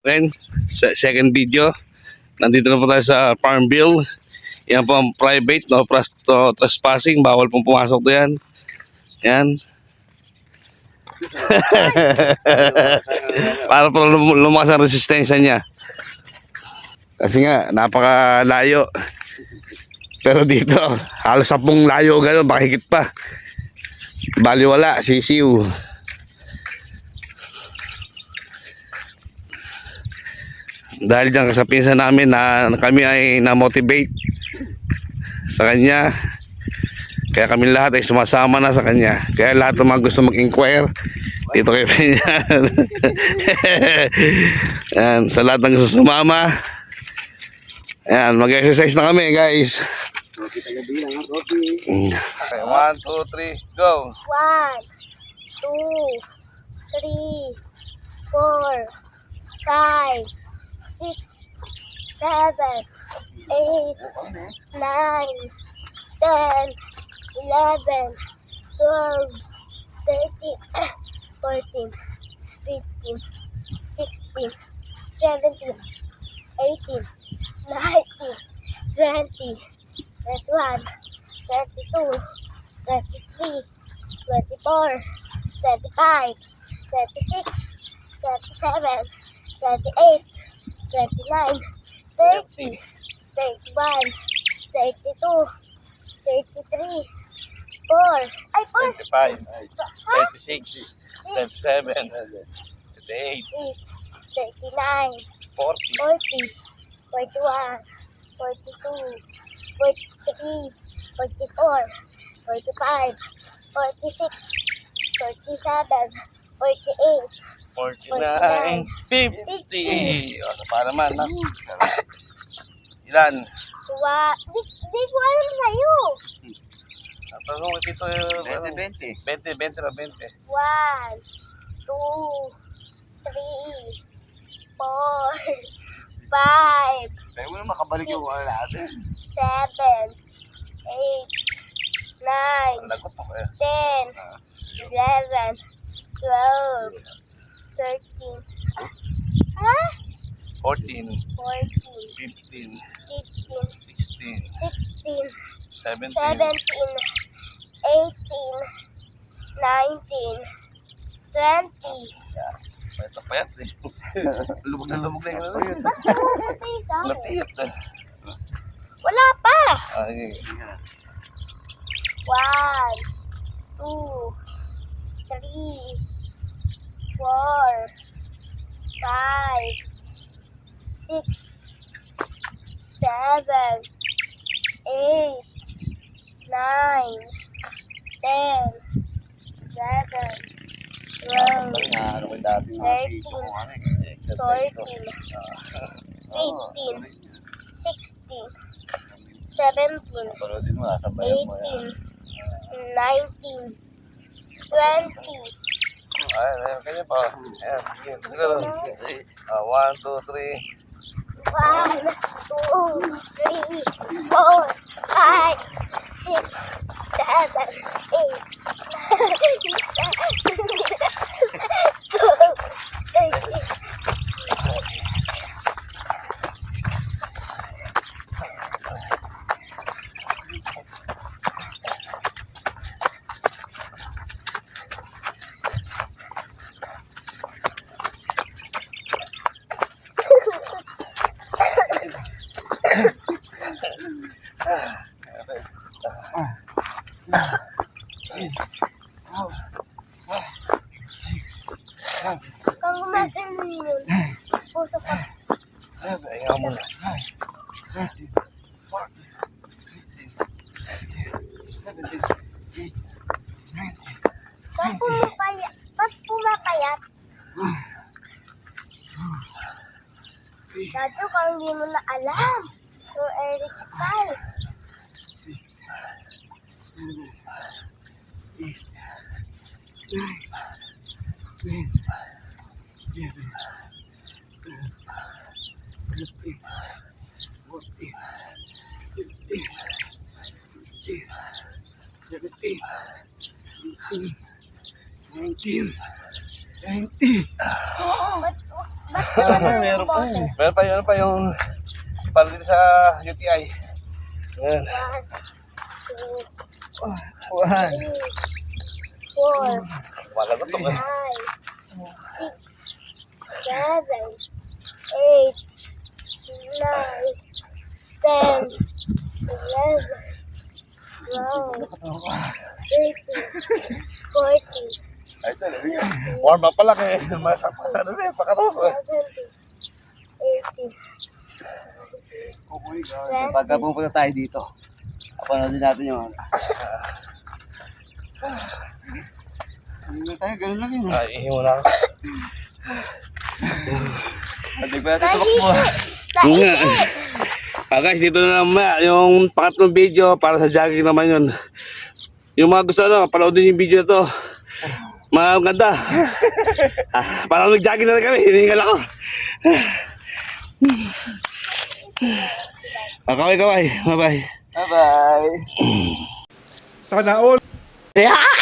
Then, second video. Nandito na po tayo sa Farmville. Yan po ang private, no trespassing. Bawal pong pumasok doon. Yan. Para po lumakas ang resistensya niya. Kasi nga, napakalayo. Pero dito, halos 10 layo gano'n, baka higit pa. Baliwala, sisiw. Dahil dyan sa pinsan namin na kami ay na-motivate sa kanya. Kaya kami lahat ay sumasama na sa kanya. Kaya lahat ng mga gusto mag-inquire, dito kayo pinsan. Yan, sa lahat ng gusto sumama. Yan, mag-exercise na kami guys. Okay, 1, 2, 3, go! 1, 2, 3, 4, 5, 6, 7, 8, 9, 10, 11, 12, 13, 14, 15, 16, 17, 18, 19, 20, 21, 22, 23, 24, 25, 26, 27, 28, 29, 30, 31, 32, 33, 4, ay 4, 25, 36, 37, 38, 39, 40, 40, 41, 42, 43, 44, 45, 46, 47, 48, 49, 50. O, sa pa naman, ha? Ilan? Di ko alam sa'yo. Ang tanong dito yung 20. 20 na 20. 1, 2, 3, 4, 5, Kaya mo na makabalik yung ano natin. 7, 8, 9, Lagot ako eh. 10, 11, 12, 13, ha? 14, 14, 15, 15, 16, 16, 17, 17. 18, 19, 20. Ito payat eh. Lumog na yung ano yun. Ba't pumuputi sa akin? Natiyot eh. Wala pa! Ay, 1, 2, 3, 4, 5, 6, 7, 8, 9, 10, 11, 12, Ano ko dati? 13, 14, 15, 16, 17, Pero din mo, nasabayan mo 18, yan. 19, 20. ay, ganyan pa. Ayan, sige. Siguro. 1, 2, 3. 1, 2, 3, 4, 5, 6, 7, 8, 12, 13. Kung gumatin mo yun, puso ka. Ayaw mo na. 30, 40, 50, 60, 70, 80, 90. Ba't pumakayat? Dati kung hindi mo na alam. So, Eric Pal. 6, 7, 8, 9, 10, 11, 12, 13, 14, 15, 16, 17, 18, 19, 20. Ba't Meron pa eh. Meron pa yung para dito sa UTI. Ayan. 1, 2, 3, 4, Malagot to. 5, 6, 7, 8, 9, 10, 11, 12, 13, 14, Ay, ito. Warm up pala kaya. Masakit na rin. Pakatok. 17, 18, Pagka pupunta tayo dito, kapanoodin natin yung ano. Hindi na tayo, ganun lang yun. Ay, ihi muna ako. Hindi ba natin tumakbo? Yun nga. Guys, dito na naman yung pangatlong video para sa jogging naman yun. Yung mga gusto panoodin yung video na to. Maganda. Parang nag-jogging na rin kami. Hiningal ako. Kaway. Bye-bye. Bye-bye. Sana all. Yeah!